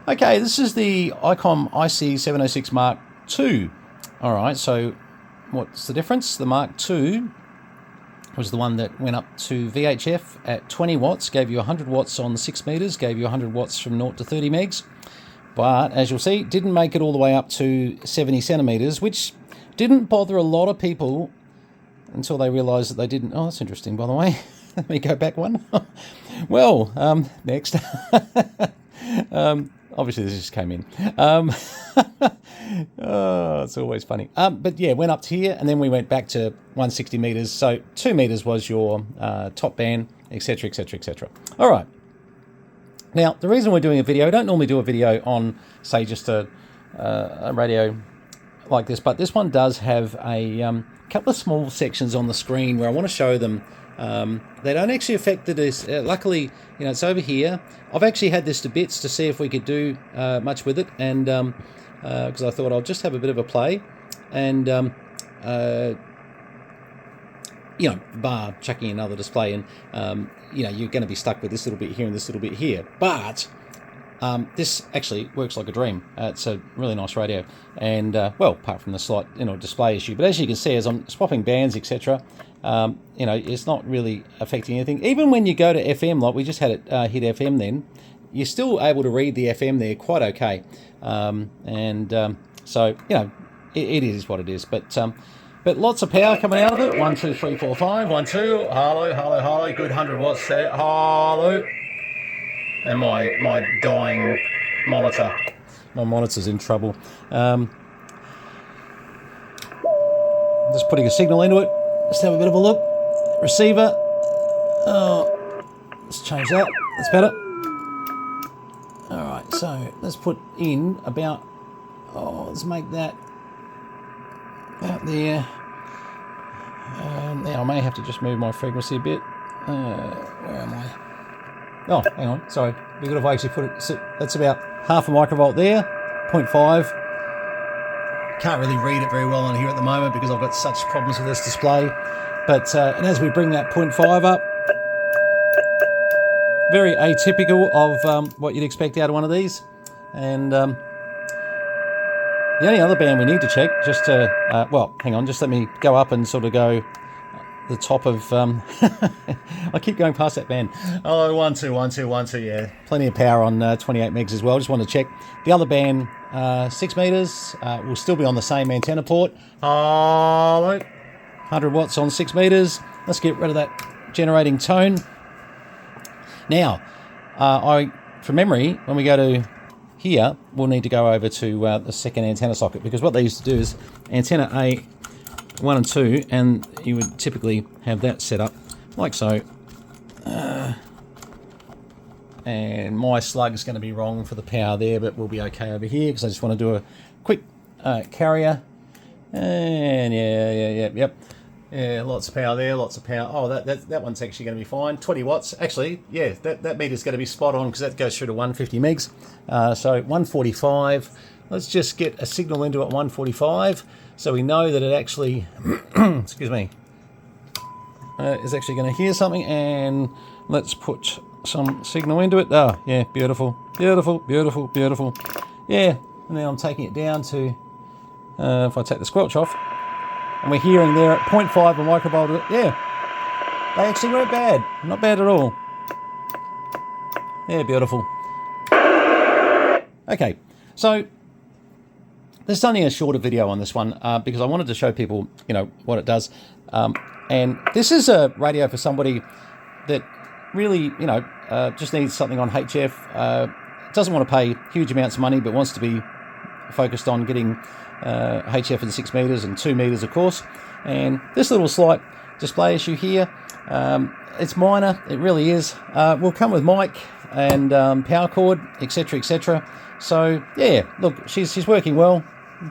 Okay, this is the Icom IC706 Mark II. Alright, so what's the difference? The Mark II was the one that went up to VHF at 20 watts, gave you 100 watts on 6 meters, gave you 100 watts from 0 to 30 megs. But as you'll see, didn't make it all the way up to 70 centimeters, which didn't bother a lot of people until they realized that they didn't. Oh, that's interesting, by the way. Let me go back one. Well, next. Obviously, this just came in. Oh, it's always funny. But yeah, went up to here, and then we went back to 160 meters. So 2 meters was your top band, etc., etc., etc. All right. Now, the reason we're doing a video, I don't normally do a video on, say, just a radio like this, but this one does have a couple of small sections on the screen where I want to show them. They don't actually affect this. Luckily, it's over here. I've actually had this to bits to see if we could do much with it, and because I thought I'll just have a bit of a play, and bar chucking another display, and you're going to be stuck with this little bit here and this little bit here. But this actually works like a dream. It's a really nice radio, and well, apart from the slight display issue. But as you can see, as I'm swapping bands, etc., it's not really affecting anything. Even when you go to FM, like we just had it hit FM, then you're still able to read the FM there quite okay. So it is what it is. But lots of power coming out of it. 1, 2, 3, 4, 5. 1, 2. Hello, hello, hello. Good 100 watts there. Hello. And my dying monitor. My monitor's in trouble. Just putting a signal into it. Let's have a bit of a look. Receiver. Oh, let's change that. That's better. Alright, so let's put in about, let's make that about there. Now I may have to just move my frequency a bit. Where am I? Oh, hang on, sorry. It'd be good if I actually put it, so that's about half a microvolt there, 0.5. Can't really read it very well on here at the moment because I've got such problems with this display. But and as we bring that 0.5 up, very atypical of what you'd expect out of one of these. And the only other band we need to check, just to, well, hang on, just let me go up and sort of go the top of, I keep going past that band. Oh, 1, 2, 1, 2, 1, 2, yeah. Plenty of power on 28 megs as well. Just want to check. The other band, 6 meters, will still be on the same antenna port. 100 watts on 6 meters. Let's get rid of that generating tone. Now, from memory, when we go to here, we'll need to go over to the second antenna socket, because what they used to do is antenna A, 1 and 2, and you would typically have that set up like so. And my slug is going to be wrong for the power there, but we'll be okay over here because I just want to do a quick carrier. And yeah, lots of power there, lots of power. Oh, that one's actually going to be fine. 20 watts. Actually, yeah, that meter's going to be spot on because that goes through to 150 megs. So 145. Let's just get a signal into it 145, so we know that it actually, excuse me, is actually going to hear something. And let's put some signal into it. Oh, yeah, beautiful, beautiful, beautiful, beautiful. Yeah, and then I'm taking it down to, if I take the squelch off, and we're hearing there at 0.5 a microvolt. Yeah, they actually weren't bad. Not bad at all. Yeah, beautiful. Okay, so there's only a shorter video on this one because I wanted to show people, what it does. And this is a radio for somebody that really, just needs something on HF. Doesn't want to pay huge amounts of money, but wants to be focused on getting HF in 6 meters and 2 meters, of course. And this little slight display issue here, it's minor. It really is. Will come with mic and power cord, etc., etc. So yeah, look, she's working well.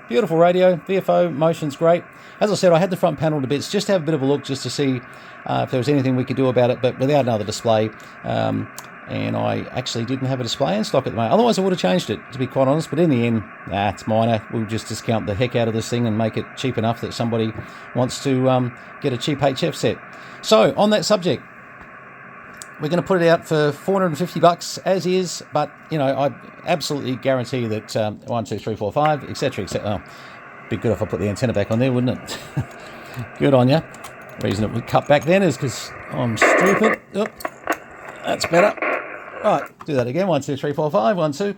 Beautiful radio, VFO, motion's great. As I said, I had the front panel to bits just to have a bit of a look, just to see if there was anything we could do about it, but without another display. And I actually didn't have a display in stock at the moment. Otherwise, I would have changed it, to be quite honest. But in the end, it's minor. We'll just discount the heck out of this thing and make it cheap enough that somebody wants to get a cheap HF set. So, on that subject, we're going to put it out for $450 as is, but you know, I absolutely guarantee that 1, 2, 3, 4, 5, etc., etc. Oh, be good if I put the antenna back on there, wouldn't it? Good on you. Reason it would cut back then is because I'm stupid. Oh, that's better. Right, do that again. 1, 2, 3, 4, 5. 1, 2.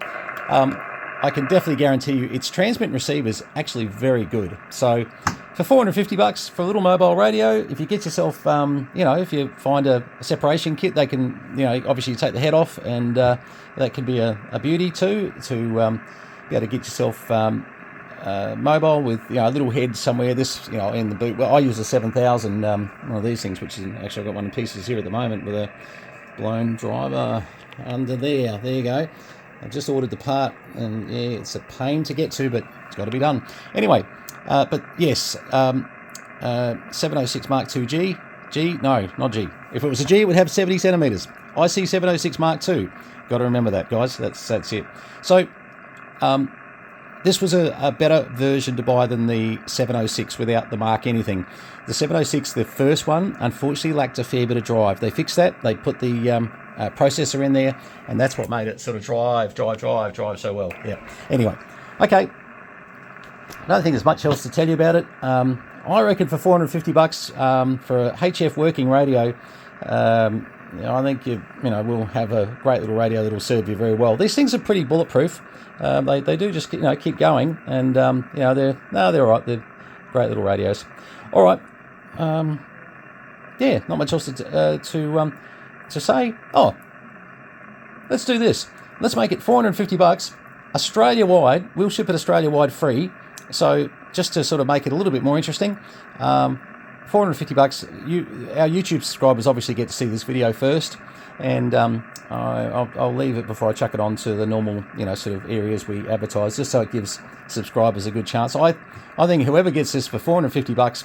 I can definitely guarantee you its transmit and receiver is actually very good. So for $450 for a little mobile radio, if you get yourself, you know, if you find a separation kit, they can, you know, obviously take the head off, and that can be a beauty too, to be able to get yourself mobile with, you know, a little head somewhere. This, you know, in the boot. Well, I use a 7000, one of these things, which is actually, I've got one in pieces here at the moment with a blown driver under there. There you go. I've just ordered the part, and yeah, it's a pain to get to, but it's got to be done. Anyway, but yes, 706 Mark II G. No, not G. If it was a G, it would have 70 centimeters. IC706 Mark II. Got to remember that, guys. That's it. So, this was a better version to buy than the 706 without the Mark anything. The 706, the first one, unfortunately lacked a fair bit of drive. They fixed that. They put the processor in there, and that's what made it sort of drive so well. Yeah. Anyway, okay. I don't think there's much else to tell you about it. I reckon for $450 for a HF working radio, you know, I think you know, we'll have a great little radio that'll serve you very well. These things are pretty bulletproof. They do just, you know, keep going, and you know, they're all right. They're great little radios. All right. Yeah, not much else to say. Oh, let's do this. Let's make it $450 Australia-wide. We'll ship it Australia-wide free. So just to sort of make it a little bit more interesting, $450. Our YouTube subscribers obviously get to see this video first, and I'll leave it before I chuck it on to the normal, you know, sort of areas we advertise, just so it gives subscribers a good chance. I think whoever gets this for $450,